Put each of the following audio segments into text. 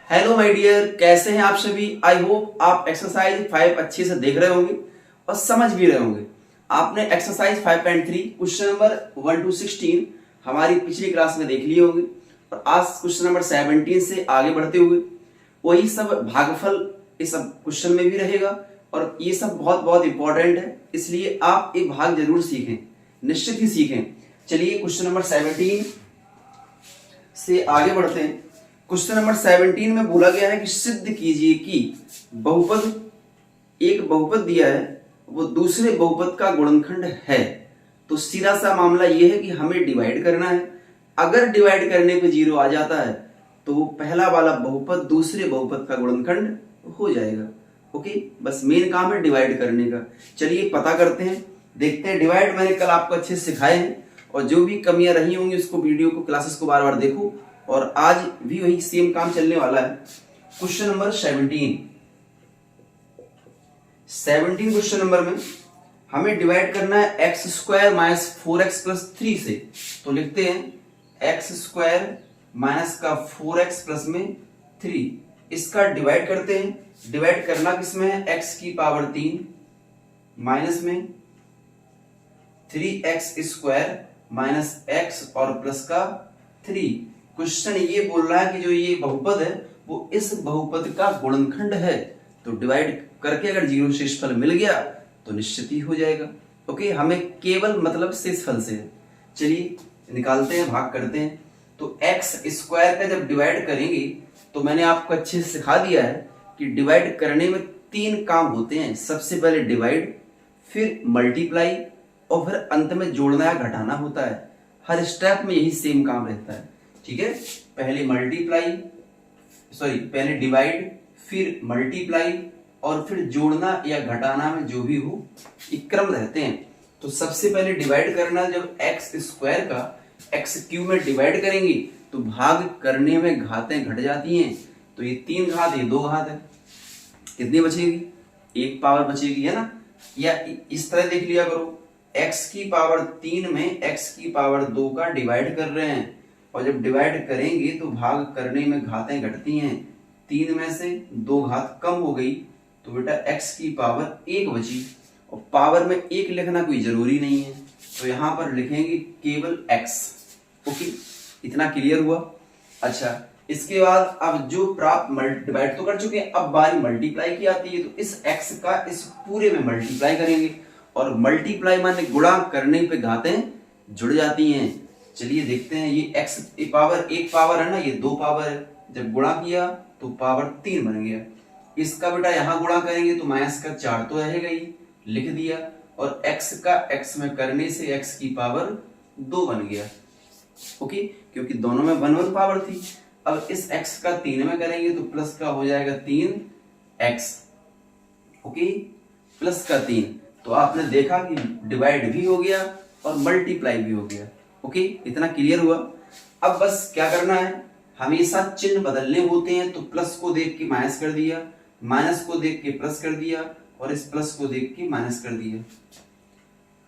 Hello my dear, कैसे हैं आप सभी। आई होप आप एक्सरसाइज 5 अच्छे से देख रहे होंगे और समझ भी रहे होंगे। आपने एक्सरसाइज 5.3 क्वेश्चन नंबर 1 to 16 हमारी पिछली क्लास में देख लिए होंगे और आज क्वेश्चन नंबर 17 से आगे बढ़ते हुए वही सब भागफल इस सब क्वेश्चन में भी रहेगा और ये सब बहुत बहुत इंपॉर्टेंट है, इसलिए आप एक भाग जरूर सीखें, निश्चित ही सीखें। चलिए क्वेश्चन नंबर 17 से आगे बढ़ते हैं। क्वेश्चन नंबर 17 में बोला गया है कि सिद्ध कीजिए कि बहुपद एक बहुपद दिया है वो दूसरे बहुपद का गुणनखंड है। तो सीधा सा मामला ये है कि हमें डिवाइड करना है। अगर डिवाइड करने पे 0 आ जाता है तो पहला वाला बहुपद दूसरे बहुपद का गुणनखंड हो जाएगा। ओके, बस मेन काम है डिवाइड करने का। चलिए पता करते हैं, देखते हैं। डिवाइड मैंने कल आपको अच्छे से सिखाए हैं और जो भी कमियां रही होंगी उसको वीडियो को क्लासेस को बार बार देखो और आज भी वही सेम काम चलने वाला है। क्वेश्चन नंबर 17 क्वेश्चन नंबर में हमें डिवाइड करना है x square minus 4x plus 3 से। तो लिखते हैं एक्स स्क्वायर माइनस का 4x प्लस में 3, इसका डिवाइड करते हैं। डिवाइड करना किसमें है, x की पावर 3 माइनस में 3x स्क्वायर माइनस x और प्लस का 3। क्वेश्चन ये बोल रहा है कि जो ये बहुपद है वो इस बहुपद का गुणनखंड है। तो डिवाइड करके अगर 0 शेषफल मिल गया तो निश्चित ही हो जाएगा। ओके, हमें केवल मतलब शेषफल से है। चलिए निकालते हैं, भाग करते हैं। तो x स्क्वायर का जब डिवाइड करेंगे तो मैंने आपको अच्छे से सिखा दिया है कि डिवाइड करने में 3 काम होते हैं। सबसे पहले डिवाइड, फिर मल्टीप्लाई और फिर अंत में जोड़ना या घटाना होता है। हर स्टेप में यही सेम काम रहता है, ठीक है। पहले डिवाइड, फिर मल्टीप्लाई और फिर जोड़ना या घटाना में जो भी हो एक क्रम रहते हैं। तो सबसे पहले डिवाइड करना, जब एक्स स्क्वायर का एक्स क्यूब में डिवाइड करेंगे तो भाग करने में घातें घट जाती हैं। तो ये 3 घात, ये 2 घात है, कितनी बचेगी, 1 पावर बचेगी, है ना। या इस तरह देख लिया करो, x की पावर 3 में x की पावर 2 का डिवाइड कर रहे हैं और जब डिवाइड करेंगे तो भाग करने में घातें घटती हैं। 3 में से 2 घात कम हो गई तो बेटा x की पावर 1 बची और पावर में 1 लिखना कोई जरूरी नहीं है, तो यहां पर लिखेंगे केवल x। ओके, इतना क्लियर हुआ। अच्छा, इसके बाद अब जो प्राप्त डिवाइड तो कर चुके हैं, अब बारी मल्टीप्लाई की आती है। तो इस x का इस पूरे में मल्टीप्लाई करेंगे और मल्टीप्लाई माने गुणा करने पे घातें जुड़ जाती हैं। चलिए देखते हैं, ये x पावर 1 पावर है ना, ये 2 पावर है, जब गुणा किया तो पावर 3 बन गया। इसका बेटा यहां गुणा करेंगे तो माइनस का 4 तो रहेगा ही, लिख दिया। और x का x में करने से x की पावर 2 बन गया। ओके, क्योंकि दोनों में 1 पावर थी। अब इस x का 3 में करेंगे तो प्लस का हो जाएगा 3x। ओके, प्लस का 3। तो आपने देखा कि डिवाइड भी हो गया और मल्टीप्लाई भी हो गया। ओके, इतना क्लियर हुआ। अब बस क्या करना है, हमेशा चिन्ह बदलने होते हैं। तो प्लस को देख के माइनस कर दिया, माइनस को देख के प्लस कर दिया और इस प्लस को देख के माइनस कर दिया।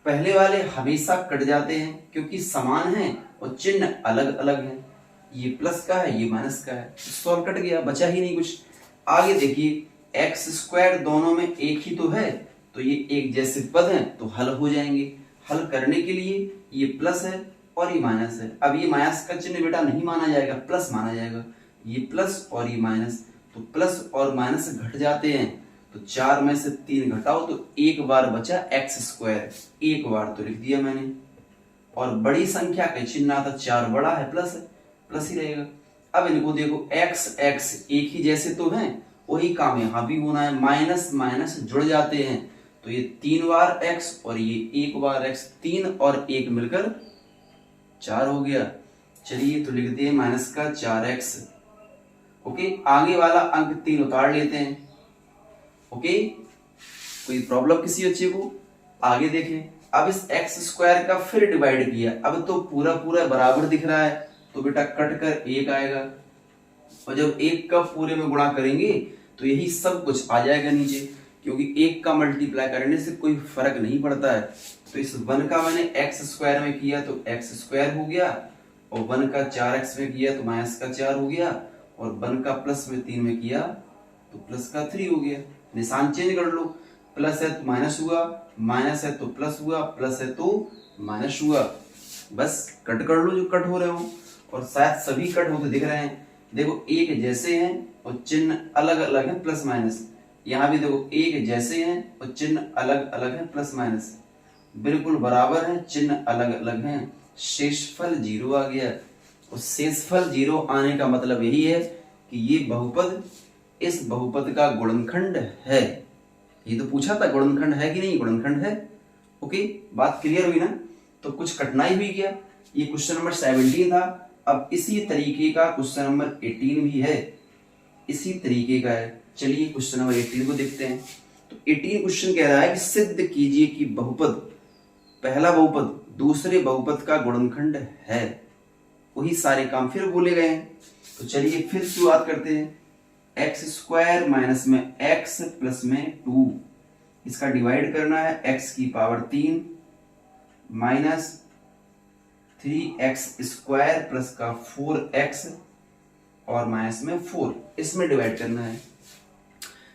पहले वाले हमेशा कट जाते हैं क्योंकि समान हैं और चिन्ह अलग अलग हैं। ये प्लस का है, ये माइनस का है, इसको कट गया, बचा ही नहीं कुछ। आगे देखिए, एक्स स्क्वायर दोनों में एक ही तो है, तो ये एक जैसे पद हैं तो हल हो जाएंगे। हल करने के लिए ये प्लस है और ये माइनस है। अब ये माइनस का चिन्ह बेटा नहीं माना जाएगा, प्लस माना जाएगा। ये प्लस और ये माइनस, तो प्लस और माइनस घट जाते हैं। तो 4 में से 3 घटाओ तो 1 बार बचा एक्स स्क्वायर, 1 बार तो लिख दिया मैंने। और बड़ी संख्या के चिन्ह आता 4 बड़ा है, प्लस ही रहेगा। अब इनको देखो, एक्स एक्स एक ही जैसे तो हैं, वही काम यहाँ भी होना है। माइनस माइनस जुड़ जाते हैं तो ये 3 बार x और ये 1 बार x, 3 और 1 मिलकर 4 हो गया। चलिए तो लिखते हैं माइनस का 4x। ओके, आगे वाला अंक 3 उतार लेते हैं। ओके, कोई प्रॉब्लम किसी बच्चे को? आगे देखें, अब इस x स्क्वायर का फिर डिवाइड किया, अब तो पूरा पूरा बराबर दिख रहा है तो बेटा कट कर 1 आएगा और जब 1 का पूरे में गुणा करेंगे तो यही सब कुछ आ जाएगा नीचे, क्योंकि 1 का मल्टीप्लाई करने से कोई फर्क नहीं पड़ता है। तो इस 1 का मैंने x स्क्वायर में किया तो x स्क्वायर हो गया और 1 का 4x में किया तो माइनस का 4 हो गया और 1 का प्लस में 3 में किया तो प्लस का 3 हो गया। निशान चेंज कर लो, प्लस है तो माइनस हुआ, माइनस है तो प्लस हुआ, प्लस है तो माइनस हुआ। बस कट कर लो जो कट हो रहे हो, और शायद सभी कट होते दिख रहे हैं। देखो एक जैसे हैं और चिन्ह अलग अलग है प्लस माइनस। यहाँ भी देखो एक जैसे हैं और चिन्ह अलग अलग है प्लस माइनस, बिल्कुल बराबर है, चिन्ह अलग अलग हैं। शेषफल 0 आ गया। और शेषफल 0 आने का मतलब यही है कि ये बहुपद इस बहुपद का गुणनखंड है। ये तो पूछा था गुणनखंड है कि नहीं, गुणनखंड है। ओके, बात क्लियर हुई ना। तो कुछ कठिनाई हुई क्या? ये क्वेश्चन नंबर 17 था। अब इसी तरीके का क्वेश्चन नंबर 18 भी है, इसी तरीके का है। चलिए क्वेश्चन नंबर 18 को देखते हैं। तो 18 क्वेश्चन कह रहा है कि सिद्ध कीजिए कि बहुपद, पहला बहुपद दूसरे बहुपद का गुणनखंड है। वही सारे काम फिर बोले गए हैं। तो चलिए फिर शुरुआत करते हैं। एक्स स्क्वायर माइनस में एक्स प्लस में 2, इसका डिवाइड करना है। एक्स की power 3 minus 3x square plus का 4x और माइनस में 4, इसमें डिवाइड करना है।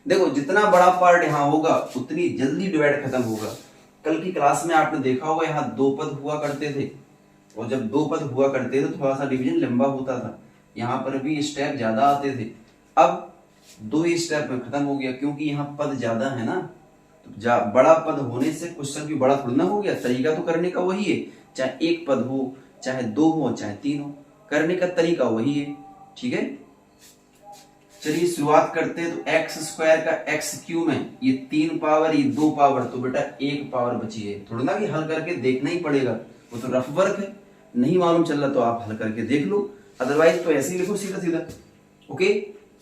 देखो जितना बड़ा पार्ट यहाँ होगा उतनी जल्दी डिवाइड खत्म होगा। कल की क्लास में आपने देखा होगा यहाँ 2 पद हुआ करते थे, और जब 2 पद हुआ करते थे तो थोड़ा सा डिवीजन लंबा होता था, यहाँ पर भी स्टेप ज्यादा आते थे। अब 2 ही स्टेप में खत्म हो गया, क्योंकि यहाँ पद ज्यादा है ना। तो बड़ा पद होने से क्वेश्चन भी बड़ा थोड़ा ना हो गया। तरीका तो करने का वही है, चाहे 1 पद हो, चाहे 2 हो, चाहे 3 हो, करने का तरीका वही है। ठीक है, चलिए शुरुआत करते हैं। तो एक्स स्क्वायर का एक्स क्यूब में ये 3 पावर, ये 2 पावर, तो बेटा 1 पावर बची है। थोड़ा ना कि हल करके देखना ही पड़ेगा, वो तो रफ वर्क है। नहीं मालूम चल रहा तो आप हल करके देख लो, अदरवाइज तो ऐसे ही लिखो सीधा सीधा। ओके,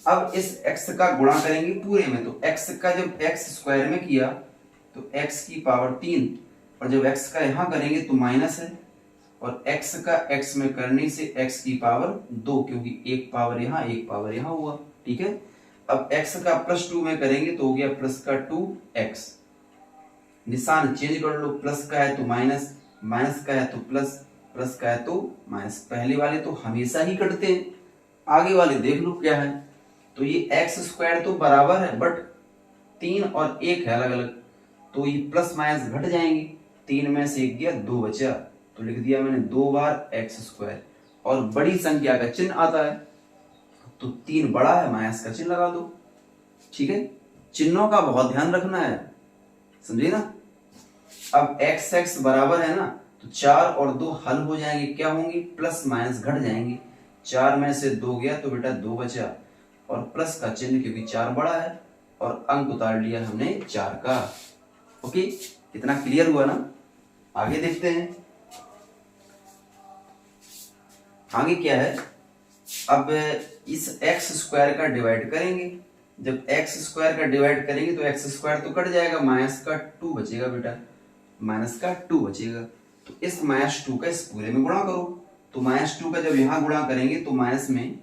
अब इस x का गुणा करेंगे पूरे में। तो x का जब x स्क्वायर में किया तो x की पावर 3, और जब x का यहां करेंगे तो माइनस है, और x का x में करने से x की पावर 2, क्योंकि 1 पावर यहां 1 पावर यहां हुआ। ठीक है, अब x का प्लस 2 में करेंगे तो हो गया प्लस का 2x। निशान चेंज कर लो, प्लस का है तो माइनस, माइनस का है तो प्लस, प्लस का है तो माइनस। पहले वाले तो हमेशा ही कटते हैं, आगे वाले देख लो क्या है। तो ये एक्स स्क्वायर तो बराबर है, बट 3 और 1 है अलग अलग, तो ये प्लस माइनस घट जाएंगे। 3 में से 1 गया, 2 बचा, तो लिख दिया मैंने 2 बार एक्स स्क्वायर। और बड़ी संख्या का चिन्ह आता है तो 3 बड़ा है, माइनस का चिन्ह लगा दो। ठीक है, चिन्हों का बहुत ध्यान रखना है, समझे ना। अब एक्स एक्स बराबर है ना, तो 4 और 2 हल हो जाएंगे, क्या होंगे, प्लस माइनस घट जाएंगे। 4 में से 2 गया तो बेटा 2 बचा, और प्लस का चिन्ह क्योंकि 4 बड़ा है, और अंक उतार लिया हमने 4 का। ओके, इतना क्लियर हुआ ना। आगे देखते हैं, आगे क्या है। अब इस एक्स स्क्वायर का डिवाइड करेंगे। जब एक्स स्क्वायर का डिवाइड करेंगे तो एक्स स्क्वायर तो कट जाएगा, माइनस का 2 बचेगा बेटा, माइनस का 2 बचेगा। तो इस माइनस 2 का इस पूरे में गुणा करो। तो माइनस 2 का जब यहां गुणा करेंगे तो माइनस में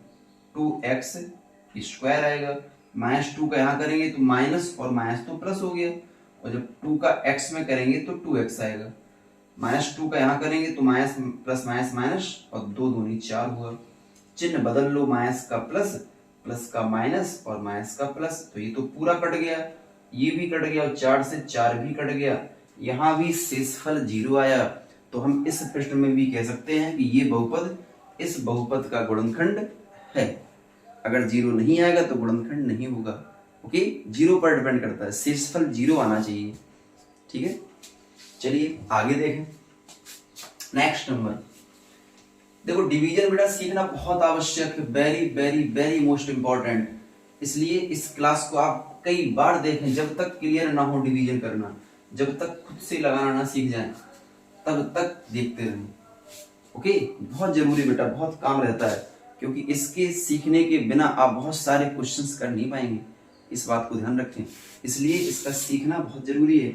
2x स्क्वायर आएगा। माइनस 2 का यहां करेंगे तो माइनस और माइनस तो प्लस हो गया, और जब 2 का x में करेंगे तो 2x आएगा। माइनस 2 का यहां करेंगे तो माइनस प्लस माइनस माइनस, और 2 दूनी 4 हुआ। चिन्ह बदल लो, माइनस का प्लस, प्लस का माइनस और माइनस का प्लस, तो ये तो पूरा कट गया, ये भी कट गया, और 4 से 4 भी कट गया। यहां भी शेषफल 0 आया। तो हम इस प्रश्न में भी कह सकते हैं कि ये बहुपद इस बहुपद का गुणनखंड है। अगर 0 नहीं आएगा तो गुणनखंड नहीं होगा। ओके, 0 पर डिपेंड करता है, शेषफल 0 आना चाहिए। ठीक है, चलिए आगे देखें। नेक्स्ट नंबर, देखो डिवीजन बेटा सीखना बहुत आवश्यक है, very very very most important. इसलिए इस क्लास को आप कई बार देखें, जब तक क्लियर ना हो डिवीजन करना, जब तक खुद से लगाना ना सीख जाए तब तक देखते रहें। ओके, बहुत जरूरी बेटा, बहुत काम रहता है, क्योंकि इसके सीखने के बिना आप बहुत सारे क्वेश्चंस कर नहीं पाएंगे। इस बात को ध्यान रखें, इसलिए इसका सीखना बहुत जरूरी है।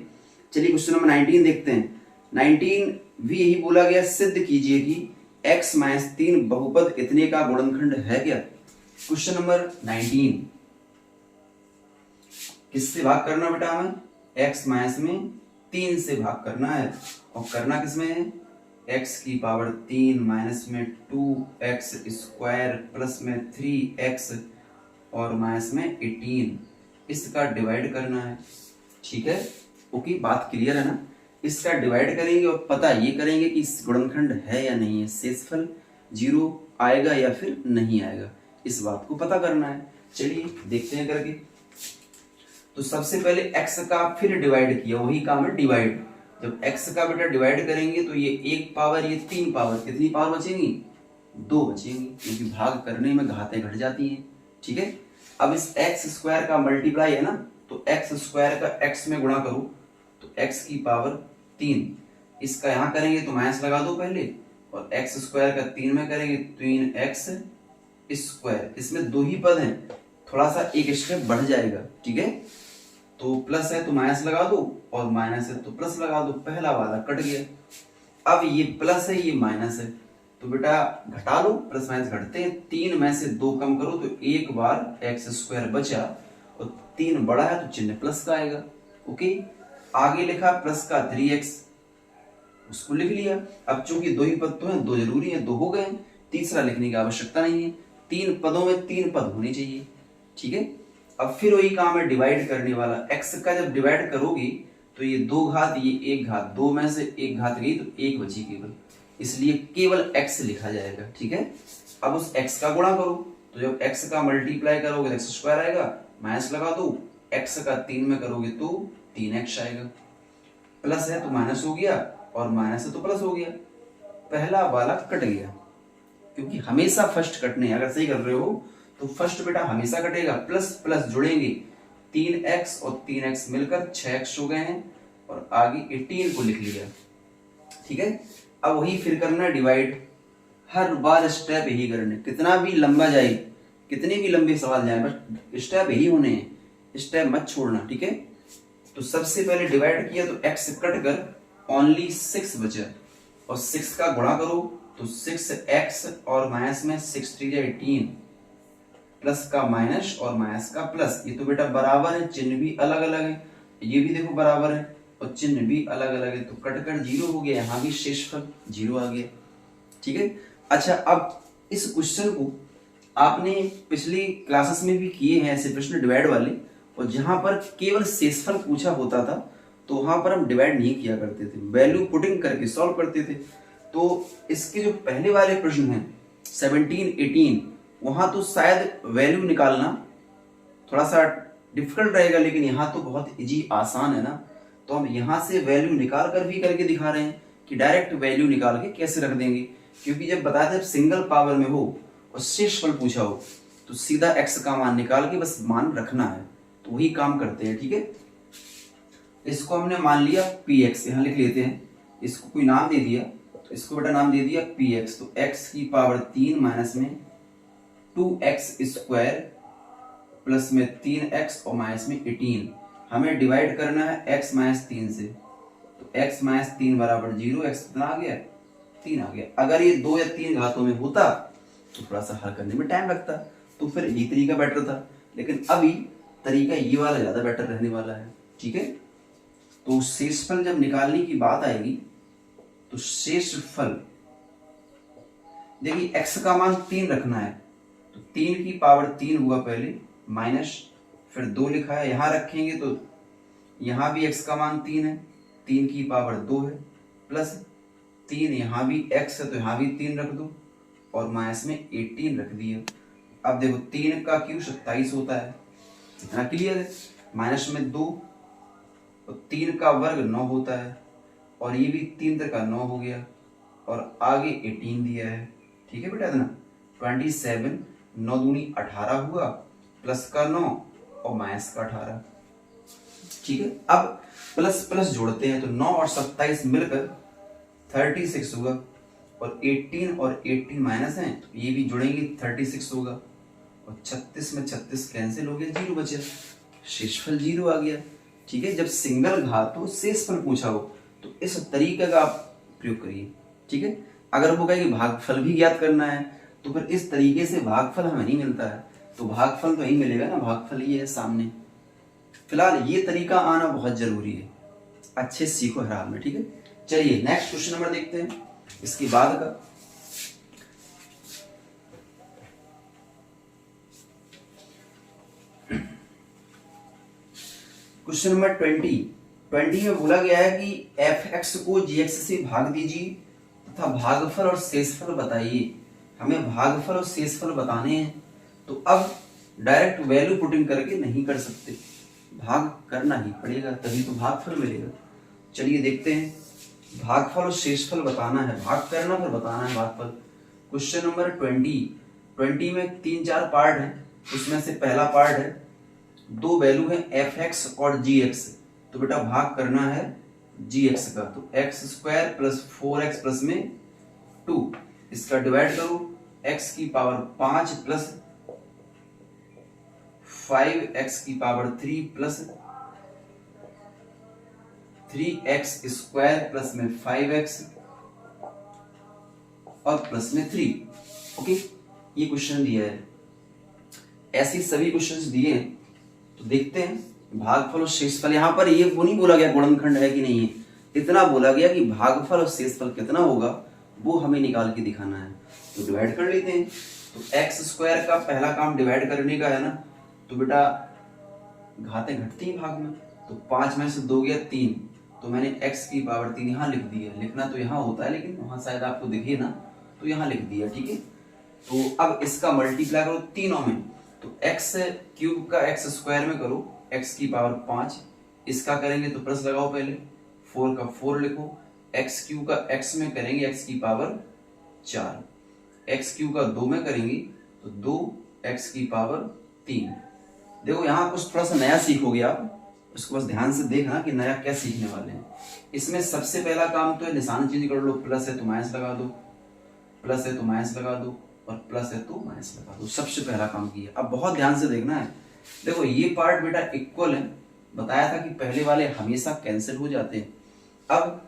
चलिए क्वेश्चन नंबर 19 देखते हैं। 19 भी यही बोला गया, सिद्ध कीजिए कि x माइनस 3 बहुपद इतने का गुणनखंड है क्या। क्वेश्चन नंबर 19, किससे भाग करना बेटा हमें, x माइनस में 3 से भाग करना है, और करना किसमें है, एक्स की पावर 3 माइनस में 2x स्क्वायर प्लस में 3x और माइनस में 18, इसका डिवाइड करना है। ठीक है, ओके, बात क्लियर है ना। इसका डिवाइड करेंगे और पता ये करेंगे कि इस गुणनखंड है या नहीं है, शेषफल 0 आएगा या फिर नहीं आएगा, इस बात को पता करना है। चलिए देखते हैं करके। तो सबसे पहले x का फिर डिवाइड किया, वही काम है डिवाइड। जब x का बेटा डिवाइड करेंगे तो ये 1 पावर ये 3 पावर, कितनी पावर बचेंगी? 2 बचेंगी, क्योंकि भाग करने में घातें घट जाती हैं। ठीक है, अब इस x स्क्वायर का मल्टीप्लाई है ना, तो x स्क्वायर का x में गुणा करो तो x की पावर 3, इसका यहां करेंगे तो माइनस लगा दो पहले, और x स्क्वायर का 3 में करेंगे 3x स्क्वायर, इसमें 2 ही पद हैं, थोड़ा सा एक स्टेप बढ़ जाएगा। ठीक है, तो प्लस है तो माइनस लगा दो और माइनस है तो प्लस लगा दो, पहला वाला कट गया। अब ये प्लस है ये माइनस है, तो बेटा घटा लो, प्लस माइनस घटते हैं, 3 में से 2 कम करो तो एक बार एक्स स्क्वायर बचा और 3 बड़ा है तो चिन्ह प्लस का आएगा। ओके, आगे लिखा प्लस का 3x, उसको लिख लिया। अब चूंकि 2 ही पद तो हैं, 2 जरूरी है, 2 हो गए, तीसरा लिखने की आवश्यकता नहीं है, 3 पदों में 3 पद होने चाहिए। ठीक है, अब फिर वही काम है डिवाइड करने वाला। x का जब डिवाइड करोगे तो ये 2 घात ये 1 घात, 2 में से 1 घात गई तो 1 बची केवल, इसलिए केवल x लिखा जाएगा। ठीक है, अब उस x का गुणा करो, तो जब x का मल्टीप्लाई करोगे तो एक्स स्क्वायर आएगा, माइनस लगा दो, x का 3 में करोगे तो 3x आएगा, प्लस है तो माइनस हो गया और माइनस है तो प्लस हो गया, पहला वाला कट गया, क्योंकि हमेशा फर्स्ट कटने, अगर सही कर रहे हो तो फर्स्ट बेटा हमेशा कटेगा, प्लस प्लस जुड़ेंगे, 3x और 3x मिलकर 6x हो गए हैं, और आगे 18 को लिख लिया। ठीक है, अब वही फिर करना डिवाइड, हर बार स्टेप यही करने, कितना भी लंबा जाए, कितने भी लंबे सवाल जाए, बस स्टेप यही होने हैं, स्टेप मत छोड़ना। ठीक है, तो सबसे पहले डिवाइड किया तो x कट कर ओनली 6 बचा, और 6 का गुणा करो तो 6x और माइनस में 6 3 18, प्लस का माइनस और माइनस का प्लस, ये तो बेटा बराबर है, चिन्ह भी अलग अलग है, ये भी देखो बराबर है और चिन्ह भी अलग अलग है, तो कटकर 0 हो गया, यहाँ भी शेषफल 0 आ गया। ठीक है, अच्छा अब इस क्वेश्चन को आपने पिछली क्लासेस में भी किए हैं ऐसे प्रश्न डिवाइड वाले, और जहां पर केवल शेषफल पूछा होता था तो वहां पर हम डिवाइड नहीं किया करते थे, वैल्यू पुटिंग करके सॉल्व करते थे। तो इसके जो पहले वाले प्रश्न हैं 17 18, वहां तो शायद वैल्यू निकालना थोड़ा सा डिफिकल्ट रहेगा, लेकिन यहाँ तो बहुत इजी आसान है ना, तो हम यहाँ से वैल्यू निकाल कर भी करके दिखा रहे हैं कि डायरेक्ट वैल्यू निकाल के कैसे रख देंगे, क्योंकि जब बताया था सिंगल पावर में हो और शेषफल पूछा हो तो सीधा x का मान निकाल के बस मान रखना है, तो वही काम करते हैं। ठीक है, इसको हमने मान लिया px, यहाँ लिख लेते हैं, इसको कोई नाम दे दिया, तो इसको बेटा नाम दे दिया px, तो x की पावर 3 माइनस में 2x स्क्वायर प्लस में 3x और माइनस में 18, हमें डिवाइड करना है x माइनस 3 से, तो x माइनस 3 बराबर 0, x कितना आ गया 3 आ गया। अगर ये 2 या 3 घातों में होता तो थोड़ा सा हल करने में टाइम लगता, तो फिर ये तरीका बेटर था, लेकिन अभी तरीका ये वाला ज्यादा बेटर रहने वाला है। ठीक है, तो शेषफल जब निकालने की बात आएगी तो शेषफल देखिए x का मान 3 रखना है, तो 3 की पावर 3 हुआ पहले, माइनस फिर 2 लिखा है, यहां रखेंगे तो यहां भी x का मान 3 है, 3 की पावर 2 है, प्लस 3 यहां भी x है तो यहां भी 3 रख दो, और माइनस में 18 रख दिया। अब देखो 3 का क्यूब 27 होता है, इतना क्लियर है, माइनस में 2 और 3 का वर्ग 9 होता है, और ये भी 3 का 9 हो गया, और आगे 18 दिया है। ठीक है बेटा, इतना 27, 9 दूनी 18 हुआ, प्लस का 9 और माइनस का 18। ठीक है, अब प्लस प्लस जोड़ते हैं तो 9 और 27 मिलकर 36 हुआ, और 18 और 18 माइनस है तो ये भी जुड़ेंगे 36 होगा, और 36 में 36 कैंसिल हो गया, 0 बचा, शेषफल 0 आ गया। ठीक है, जब सिंगल घात हो शेषफल पूछा हो तो इस तरीके का आप प्रयोग करिए। ठीक है, अगर वो कहे कि भागफल भी ज्ञात करना है तो फिर इस तरीके से भागफल हमें नहीं मिलता है, तो भागफल तो यही मिलेगा ना, भागफल ये है सामने। फिलहाल ये तरीका आना बहुत जरूरी है, अच्छे सीखो हर हाल में। ठीक है, चलिए नेक्स्ट क्वेश्चन नंबर देखते हैं। इसके बाद का क्वेश्चन नंबर 20 में बोला गया है कि fx को gx से भाग दीजिए तथा भागफल और शेषफल बताइए। हमें भागफल और शेषफल बताने हैं, तो अब डायरेक्ट वैल्यू पुटिंग करके नहीं कर सकते, भाग करना ही पड़ेगा, तभी तो भागफल मिलेगा। चलिए देखते हैं, भागफल और शेषफल बताना है, भाग करना फिर बताना है भागफल। क्वेश्चन नंबर 20 में 3-4 पार्ट है, उसमें से पहला पार्ट है, दो वैल्यू है fx और gx, तो बेटा भाग करना है gx का, तो x² प्लस 4x प्लस में 2, इसका डिवाइड करो x की पावर 5 प्लस 5x की पावर 3 प्लस 3x² प्लस में 5x और प्लस में 3। ओके, ये क्वेश्चन दिया है, ऐसे सभी क्वेश्चंस दिए हैं। तो देखते हैं भागफल और शेषफल। यहाँ पर ये वो नहीं बोला गया गुणनखंड है कि नहीं है, इतना बोला गया कि भागफल और शेषफल कितना होगा वो हमें निकाल के दिखाना है। तो डिवाइड कर लेते हैं। तो x² का पहला काम डिवाइड करने का है ना, तो बेटा घातें घटती हैं भाग में, तो 5 में से 2 गया 3, तो मैंने x की पावर 3 यहाँ लिख दिया। लिखना तो यहाँ होता है लेकिन वहां शायद आपको दिखे ना, तो यहाँ लिख दिया, ठीक है। तो अब इसका मल्टीप्लाई करो तीनों में, तो x³ का x² में करो x की पावर 5, इसका करेंगे तो प्लस लगाओ, पहले 4 का 4 लिखो, x³ का x में करेंगे x की पावर 4, x³ का 2 में करेंगे तो 2x की पावर 3। देखो यहाँ कुछ थोड़ा सा नया सीखोगे आप, उसको बस ध्यान से देखना कि नया क्या सीखने वाले हैं। इसमें सबसे पहला काम तो है निशान चेंज कर लो, प्लस है तो माइनस लगा दो, प्लस है तो माइनस लगा दो, और प्लस है तो माइनस लगा दो। सबसे पहला काम किया। अब बहुत ध्यान से देखना है, देखो ये पार्ट बेटा इक्वल है, बताया था कि पहले वाले हमेशा कैंसिल हो जाते हैं। अब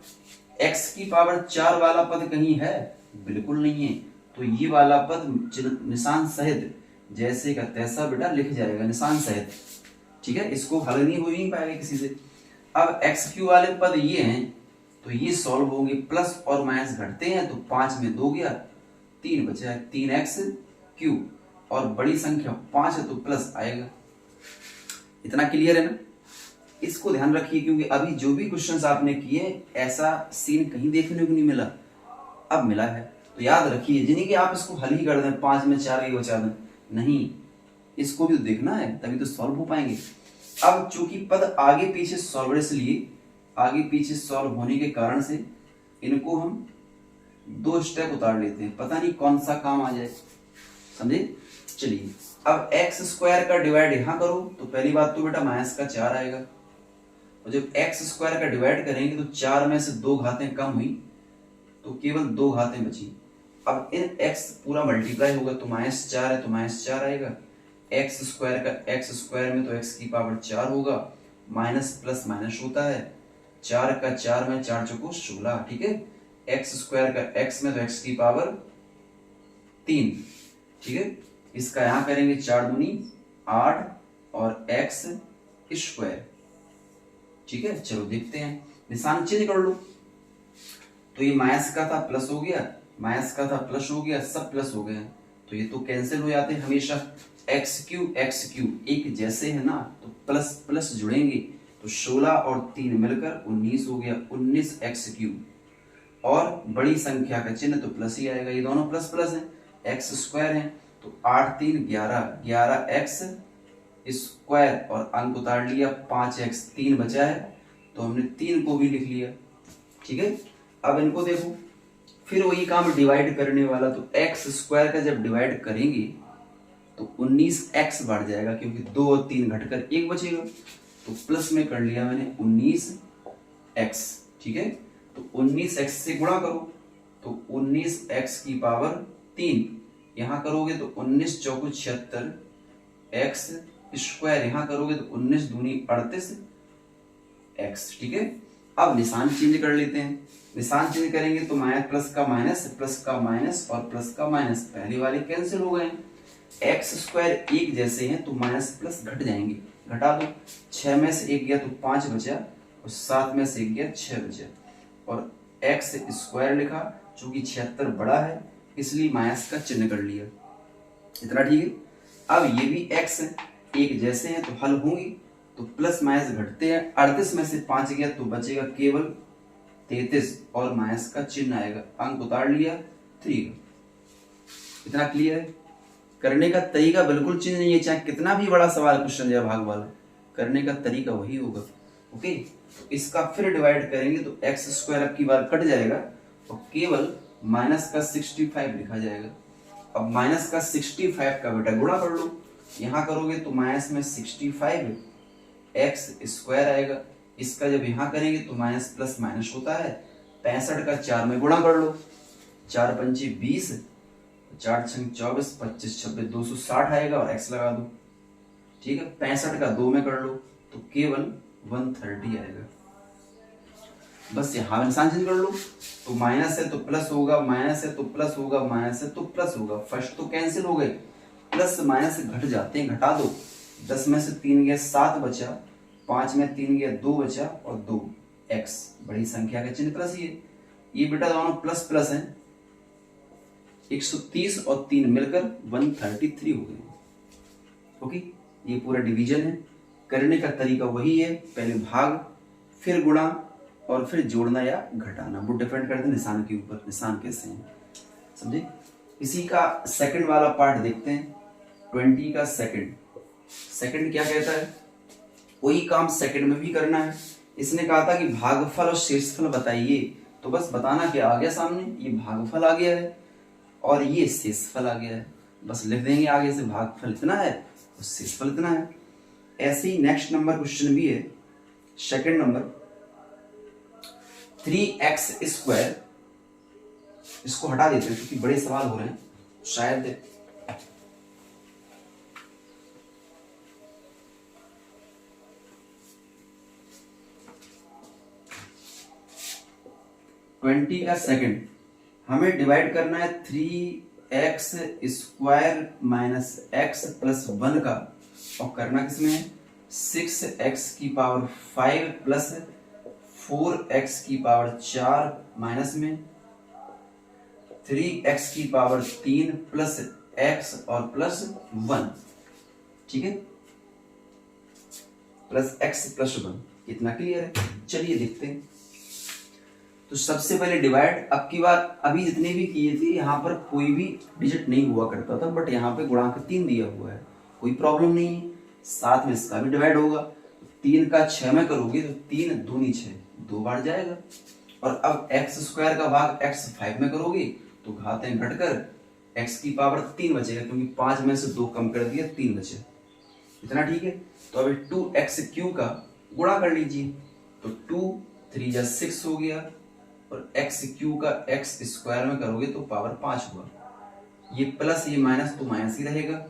x की पावर 4 वाला पद कहीं है? बिल्कुल नहीं है, तो ये वाला पद निशान सहित जैसे का तैसा बेटा लिख जाएगा, निशान सहित, ठीक है। इसको हल नहीं हो नहीं पाएगा किसी से। अब x³ वाले पद ये हैं, तो ये सॉल्व होंगे, प्लस और माइनस घटते हैं, तो 5 में 2 गया, 3 बचा है, 3x³ और बड़ी संख्या 5 है तो प्लस आएगा। इतना क्लियर है ना? इसको ध्यान रखिए, क्योंकि अभी जो भी क्वेश्चंस आपने किए ऐसा सीन कहीं देखने को नहीं मिला, अब मिला है। तो याद रखिए, जिन्हीं कि आप इसको हल ही कर दें, 5 में 4 ही बचा दें, नहीं, इसको भी तो देखना है, तभी तो सॉल्व हो पाएंगे। अब चूंकि पद आगे पीछे सॉल्व, इसलिए आगे पीछे सॉल्व होने के कारण से इनको हम 2 स्टेप उतार लेते हैं, पता नहीं कौन सा काम आ जाए, समझे। चलिए अब x² का डिवाइड यहां करो, तो पहली बात तो बेटा माइनस का 4 आएगा, और जब x² का डिवाइड करेंगे तो 4 में से 2 घातें कम हुई, तो केवल 2 घातें बची। अब इन x पूरा मल्टीप्लाई होगा, तो -4 है तो -4 आएगा, x² का x² में तो x की पावर 4 होगा, माइनस प्लस माइनस होता है, 4 का 4 में 4 चौको 16, ठीक है। x² का x में तो x की पावर 3, ठीक है। इसका यहां करेंगे 4 दूनी 8 और x², ठीक है। चलो देखते हैं, निशान चेंज कर लो, तो ये माइनस का था प्लस हो गया, माइनस का था प्लस हो गया, सब प्लस हो गए, तो ये तो कैंसिल हो जाते हैं हमेशा। x³ एक जैसे है ना, तो प्लस प्लस जुड़ेंगे, तो 16 और 3 मिलकर 19 हो गया, 19x³, और बड़ी संख्या का चिन्ह तो प्लस ही आएगा, ये दोनों प्लस प्लस है, x² है, तो 8 3 11, 11x² और अंक उतार लिया, 5x, 3 बचा है, तो हमने 3 को भी लिख लिया, ठीक है। अब इनको देखो, फिर वही काम डिवाइड करने वाला, तो x² का जब डिवाइड करेंगे तो 19x बढ़ जाएगा, क्योंकि 2 और 3 घटकर 1 बचेगा, तो प्लस में कर लिया मैंने 19x, ठीक है। तो 19x से गुणा करो, तो 19x की पावर 3 यहां करोगे तो 19 चौको 76, x² यहां करोगे तो 19 दूनी 38 x, ठीक है। अब निशान चेंज कर लेते हैं, निशान चेंज करेंगे तो प्लस का माइनस, प्लस का माइनस और प्लस का माइनस, पहले वाले कैंसिल हो गए, x² एक जैसे हैं तो माइनस प्लस घट जाएंगे, घटा दो, 6 में से 1 गया तो 5 बचा, और 7 में से 1 गया 6 बचा, और x² लिखा, चूंकि 76 बड़ा है इसलिए माइनस का चिन्ह कर लिया। इतना ठीक है। अब ये भी x है, एक जैसे हैं तो हल होंगी, तो प्लस माइनस घटते हैं। 38 में से 5 गया तो बचेगा केवल 33 और माइनस का चिन्ह आएगा। अंक उतार लिया 3 का। इतना क्लियर है। करने का तरीका बिल्कुल चेंज नहीं है, चाहे कितना भी बड़ा सवाल क्वेश्चन जाए भाग वाला, करने का तरीका वही होगा। ओके, तो इसका फिर डिवाइड करेंगे तो एक्स स्क्वायर अब की बार कट जाएगा और केवल माइनस का 65 लिखा जाएगा। अब माइनस का 65 का बेटा गुणा कर लो, यहां करोगे तो माइनस में 65 एक्स स्क्वायर आएगा। इसका जब यहां करेंगे तो माइनस प्लस माइनस होता है। 65 का 4 में गुणा कर लो, 4 पंचे 20, 4 छंग 24, 25 26 260 आएगा और एक्स लगा दो। ठीक है, 65 का 2 में कर लो तो केवल 130 आएगा। बस यहां निशान चेंज कर लो, तो माइनस है तो प्लस होगा, माइनस है तो प्लस होगा, माइनस है तो प्लस होगा। फर्स्ट तो कैंसिल हो गए, प्लस माइनस घट जाते हैं, घटा दो। 10 में से 3 गया 7 बचा, 5 में 3 गया 2 बचा और 2 एक्स, बड़ी संख्या का चिन्ह प्लस। ये बेटा दोनों प्लस प्लस हैं, 130 और 3 मिलकर 133 हो गए। ओके, ये पूरा डिवीजन है। करने का तरीका वही है, पहले भाग फिर गुणा और फिर जोड़ना या घटाना, वो डिपेंड करते हैं निशान के ऊपर, निशान कैसे हैं, समझे। इसी का सेकंड वाला पार्ट देखते हैं, 20 का सेकंड। सेकंड क्या कहता है, वही काम सेकंड में भी करना है। इसने कहा था कि भागफल और शेषफल बताइए, तो बस बताना क्या आ गया सामने, ये भागफल आ गया है और ये शेषफल आ गया है। बस लिख देंगे आगे से भागफल इतना है और शेषफल इतना है। ऐसे ही नेक्स्ट नंबर क्वेश्चन भी है, सेकंड नंबर 3x स्क्वायर। इसको हटा देते हैं क्योंकि बड़े सवाल हो रहे हैं शायद। ट्वेंटी का सेकंड हमें डिवाइड करना है 3x square minus x plus 1 का, और करना किसमें है 6x की पावर 5 प्लस 4x की पावर 4 माइनस में 3x की पावर 3 प्लस x और प्लस 1। ठीक है, प्लस x प्लस 1। इतना क्लियर है। चलिए देखते हैं। तो सबसे पहले डिवाइड, अब की बार अभी जितने भी किए थे यहाँ पर कोई भी डिजिट नहीं हुआ करता था, बट यहाँ पे गुणांक 3 दिया हुआ है, कोई प्रॉब्लम नहीं है। साथ में इसका भी डिवाइड होगा, 3 का 6 में करोगे तो 3 दूनी 6, 2 बार जाएगा। और अब x स्क्वायर का भाग x 5 में करोगे तो घातें घटकर x की पावर 3 बचेगा, क्योंकि 5 में से 2 कम कर दिया, 3 बचे। इतना ठीक है। तो अभी 2x क्यू का गुणा कर लीजिए, तो 2 3 जा 6 हो गया, और x क्यू का x स्क्वायर में करोगे तो पावर 5 हुआ। ये प्लस ये माइनस तो माइनस ही रहेगा,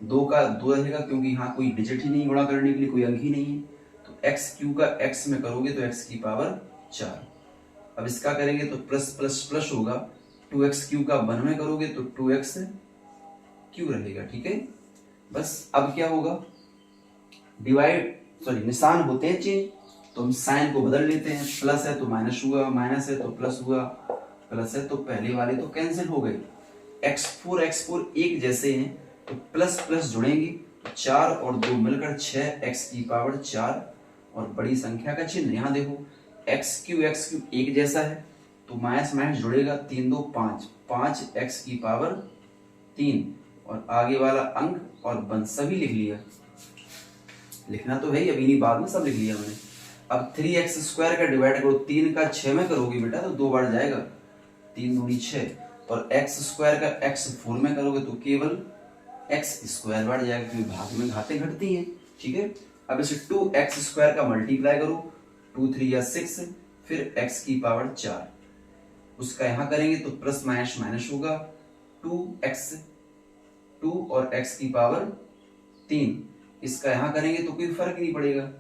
2 का 2 रहेगा, क्योंकि यहाँ कोई डिजिट ही नहीं गुणा करने के लिए, कोई अंक ही नहीं है। तो x क्यू का x में करोगे तो x की पावर 4। अब इसका करेंगे तो प्लस प्लस प्लस होगा, 2x क्यू का 1 में करोगे तो 2x क्यू रहेगा। ठीक है, बस अब क्या होगा, डिवाइड सॉरी निशान होते हैं चेंज, तो हम साइन को बदल लेते हैं। प्लस है तो माइनस हुआ, माइनस है तो प्लस हुआ, प्लस है तो पहले वाले तो कैंसिल हो गए। x4 एक जैसे हैं तो प्लस प्लस जुड़ेंगे, 4 और 2 मिलकर 6 x की पावर 4 और बड़ी संख्या का चिन्ह। यहाँ देखो x क्यू एक जैसा है तो माइनस माइनस जुड़ेगा, 3 2 5, 5 x की पावर 3 और आगे वाला अंक और बन सभी लिख लिया। लिखना तो है ही, अभी नहीं बाद में सब लिख लिया मैंने। अब 3x स्क्वायर का डिवाइड करो, 3 का 6 में करोगे बेटा तो 2 बार जाएगा, 3 दूनी 6, और x स्क्वायर का x 4 में करोगे तो केवल x स्क्वायर बार जाएगा, क्योंकि भाग में घातें घटती हैं। ठीक है, अब इसे 2x स्क्वायर का मल्टीप्लाई करो, 2 3 या 6, फिर x की पावर 4, उसका यहां करेंगे तो प्लस माइनस माइनस होगा, 2 और x की पावर 3, इसका यहां करेंगे तो कोई फर्क नहीं पड़ेगा,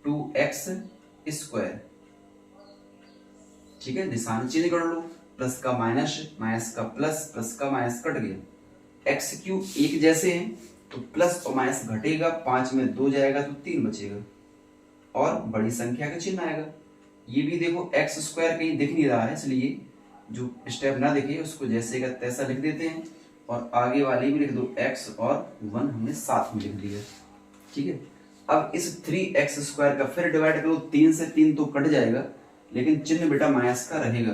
2x स्क्वायर। ठीक है, निशान चेंज कर लो, प्लस का माइनस, माइनस का प्लस, प्लस का माइनस कट गया। x क्यू एक जैसे हैं तो प्लस और माइनस घटेगा, 5 में 2 जाएगा तो 3 बचेगा और बड़ी संख्या का चिन्ह आएगा। ये भी देखो x स्क्वायर कहीं दिख नहीं रहा है, इसलिए जो स्टेप ना दिखे उसको जैसे का तैसा लिख देते हैं, और आगे वाले भी लिख दो, x और 1 हमने साथ में लिख दिया। ठीक है, अब इस 3x² का फिर डिवाइड करो, 3 से 3 तो कट जाएगा, लेकिन चिन्ह बेटा माइनस का रहेगा,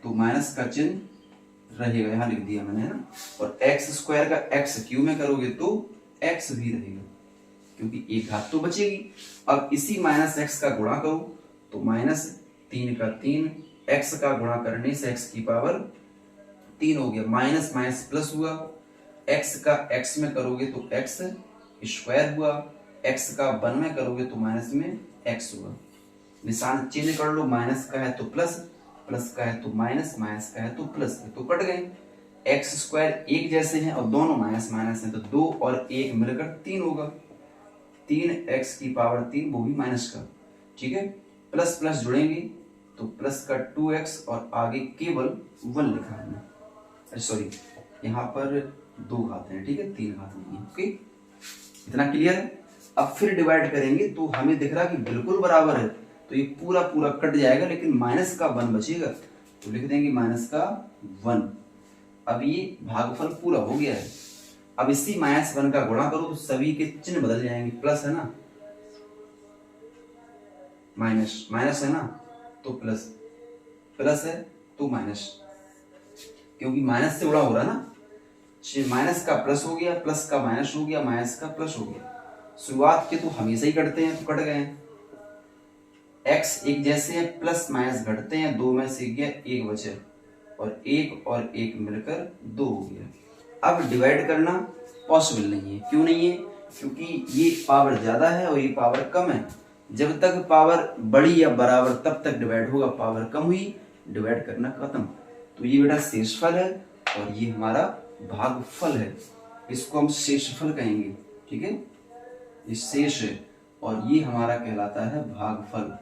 तो माइनस का चिन्ह रहेगा, यहां लिख दिया मैंने, है ना। और x² का x³ में करोगे तो x भी रहेगा, क्योंकि एक घात तो बचेगी। अब इसी -x का गुणा करो तो -3 का 3, x का गुणा करने से x की पावर 3 हो गया, माइनस माइनस प्लस हुआ, x का x में करोगे तो x² हुआ, x का 1 में करोगे तो माइनस में x हुआ। निशान चेंज कर लो, माइनस का है तो प्लस, प्लस का है तो माइनस, माइनस का है तो प्लस, तो कट गए। x² एक जैसे हैं और दोनों माइनस माइनस हैं, तो 2 और 1 मिलकर 3 होगा, 3x की पावर 3, वो भी माइनस का। ठीक है, प्लस प्लस जुड़ेंगे तो प्लस का 2x और आगे केवल 1 लिखा हमने, सॉरी यहाँ पर 2 घात हैं, ठीक है, 3 घात नहीं है। ओके, इतना क्लियर है। अब फिर डिवाइड करेंगे तो हमें दिख रहा कि बिल्कुल बराबर है, तो ये पूरा पूरा कट जाएगा, लेकिन माइनस का 1 बचेगा, तो लिख देंगे माइनस का 1। अब ये भागफल पूरा हो गया है। अब इसी -1 का गुणा करो तो सभी के चिन्ह बदल जाएंगे, प्लस है ना, माइनस, माइनस है ना तो प्लस, प्लस है तो माइनस, क्योंकि माइनस से गुणा हो रहा है ना, माइनस का प्लस हो गया, प्लस का माइनस हो गया, माइनस का प्लस हो गया। शुरुआत के तो हमेशा ही कटते हैं, तो कट गए हैं। x एक जैसे हैं, प्लस माइनस घटते हैं, 2 में से गया 1 बचे, और 1 और 1 मिलकर 2 हो गया। अब डिवाइड करना पॉसिबल नहीं है, क्यों नहीं है, क्योंकि ये पावर ज्यादा है और ये पावर कम है। जब तक पावर बड़ी या बराबर तब तक डिवाइड होगा, पावर कम हुई डिवाइड करना खत्म। तो ये बेटा शेषफल है और ये हमारा भागफल है, इसको हम शेषफल कहेंगे। ठीक है, ये शेष है और ये हमारा कहलाता है भागफल।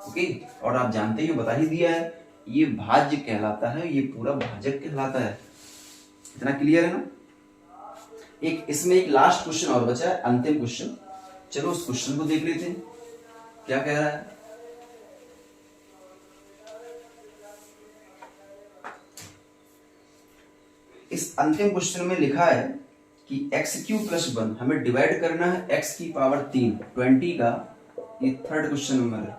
ओके, और आप जानते ही, बता ही दिया है, ये भाज्य कहलाता है, ये पूरा भाजक कहलाता है। इतना क्लियर है ना। एक इसमें एक लास्ट क्वेश्चन और बचा है, अंतिम क्वेश्चन, चलो उस क्वेश्चन को देख लेते हैं क्या कह रहा है। इस अंतिम क्वेश्चन में लिखा है कि x³ + 1 हमें डिवाइड करना है, x की पावर 3, 20 का, ये थर्ड क्वेश्चन नंबर है,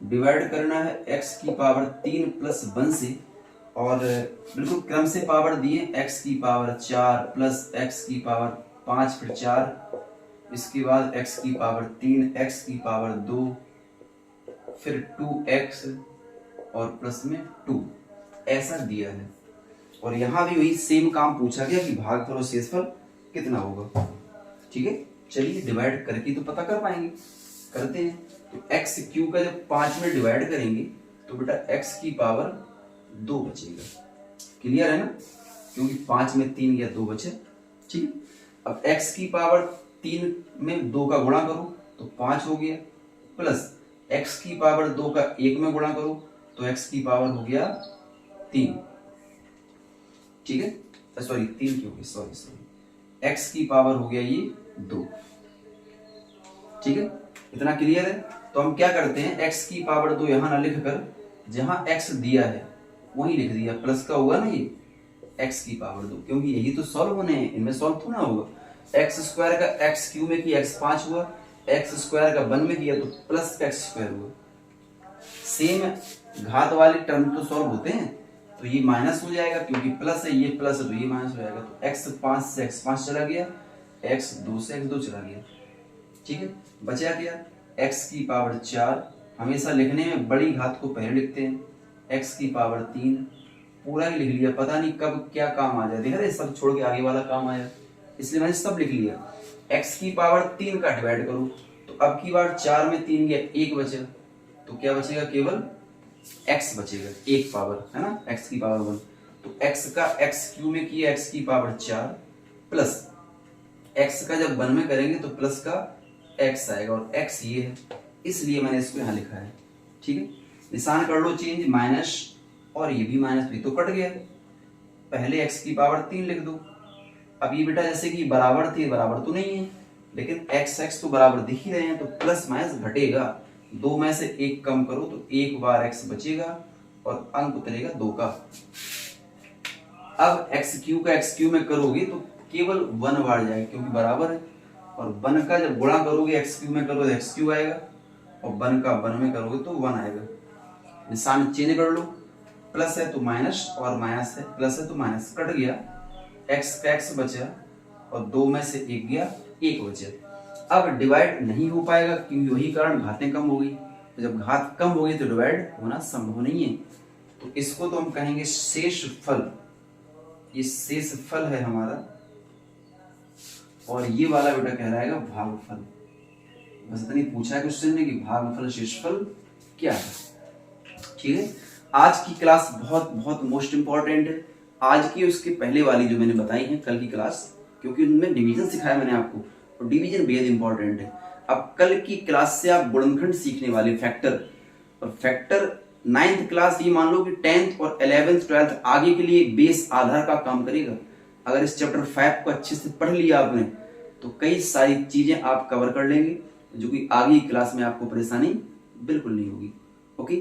डिवाइड करना है x की पावर 3 + 1 से, और बिल्कुल क्रम से पावर दिए, x की पावर 4 प्लस x की पावर 5, फिर 4, इसके बाद x की पावर 3, x की पावर 2, फिर 2x और प्लस में 2, ऐसा दिया है। और यहां भी वही सेम काम पूछा गया कि भागफल और शेषफल कितना होगा। ठीक है, चलिए डिवाइड करके तो पता कर पाएंगे, करते हैं। तो x³ का जब 5 में डिवाइड करेंगे तो बेटा x की पावर 2 बचेगा। क्लियर है ना, क्योंकि 5 में 3 या 2 बचे। ठीक, अब x की पावर 3 में 2 का गुणा करो तो 5 हो गया, प्लस x की पावर 2 का 1 में गुणा करो तो x की पावर हो गया 3। ठीक है, सॉरी 3 की होगी, सॉरी x की पावर हो गया ये 2। ठीक है, इतना क्लियर है। तो हम क्या करते हैं, x की पावर 2 यहां ना लिख कर, जहां x दिया है वहीं लिख दिया, प्लस का होगा ना ये x की पावर 2, क्योंकि यही तो सॉल्व होने हैं, इनमें सॉल्व थोड़ा होगा। x² का x³ में किया x5 हुआ, x² का 1 में किया तो प्लस का x² हुआ। सेम घात वाले टर्म तो सॉल्व होते हैं, तो ये माइनस हो जाएगा, क्योंकि प्लस है, ये प्लस है तो ये माइनस हो जाएगा। तो x5 से x5 चला गया, x2 से x2 चला गया। ठीक है, बचा क्या, x की पावर 4, हमेशा लिखने में बड़ी घात को पहले लिखते हैं, x की पावर 3, पूरा ही लिख लिया, पता नहीं कब क्या काम आ जाए, देख रहे सब छोड़ के आगे वाला काम आया, इसलिए मैंने सब लिख लिया। x की पावर 3 का डिवाइड करो तो अब की बार 4 में 3 गया, 1 बचेगा, तो क्या बचेगा, केवल x बचेगा, 1 पावर है ना, x की पावर 1। तो x का x³ में किया x की पावर 4, प्लस x का जब 1 में करेंगे तो प्लस का x आएगा, और x ये है, इसलिए मैंने इसको यहाँ लिखा है। ठीक है, निशान कर लो चेंज, माइनस, और ये भी माइनस, भी तो कट गया, पहले x की पावर 3 लिख दो। अब ये बेटा जैसे कि बराबर थी, बराबर तो नहीं है, लेकिन x तो बराबर दिख ही रहे हैं, तो प्लस माइनस घटेगा, 2 में से 1 कम करो तो 1 बार x बचेगा और अंक उतरेगा 2 का। अब एक्स क्यू का एक्स क्यू में करोगे तो केवल 1 बार जाएगा क्योंकि बराबर है, और 1 का जब गुणा करोगे एक्स क्यू में करोगे तो एक्स क्यू आएगा, और 1 का 1 में करोगे तो 1 आएगा। निशान चेंज कर लो, प्लस है तो माइनस और माइनस है, प्लस है तो माइनस, कट गया, एक्स का एक्स बचा और 2 में से 1 गया, 1 बचा। अब डिवाइड नहीं हो पाएगा क्योंकि वही कारण घातें कम हो गई, तो जब घात कम हो गई तो डिवाइड होना संभव नहीं है, तो इसको तो हम कहेंगे शेष फल। ये शेष फल है हमारा, और ये वाला बेटा कहलाएगा भागफल। बस इतनी पूछा है क्वेश्चन में कि भागफल शेषफल क्या है। ठीक है, आज की क्लास बहुत बहुत मोस्ट इंपॉर्टेंट है। आज की उसके पहले वाली जो मैंने बताई है कल की क्लास, क्योंकि उनमें डिवीजन सिखाया मैंने आपको, और डिवीजन बेहद इंपॉर्टेंट है। अब कल की क्लास से आप गुणनखंड सीखने वाले, फैक्टर, और फैक्टर 9th क्लास, ये मान लो कि 10th और 11th 12th आगे के लिए बेस आधार का काम करेगा। अगर इस चैप्टर 5 को अच्छे से पढ़ लिया आपने तो कई सारी चीजें आप कवर कर लेंगे, जो कि आगे की क्लास में आपको परेशानी बिल्कुल नहीं होगी। ओके।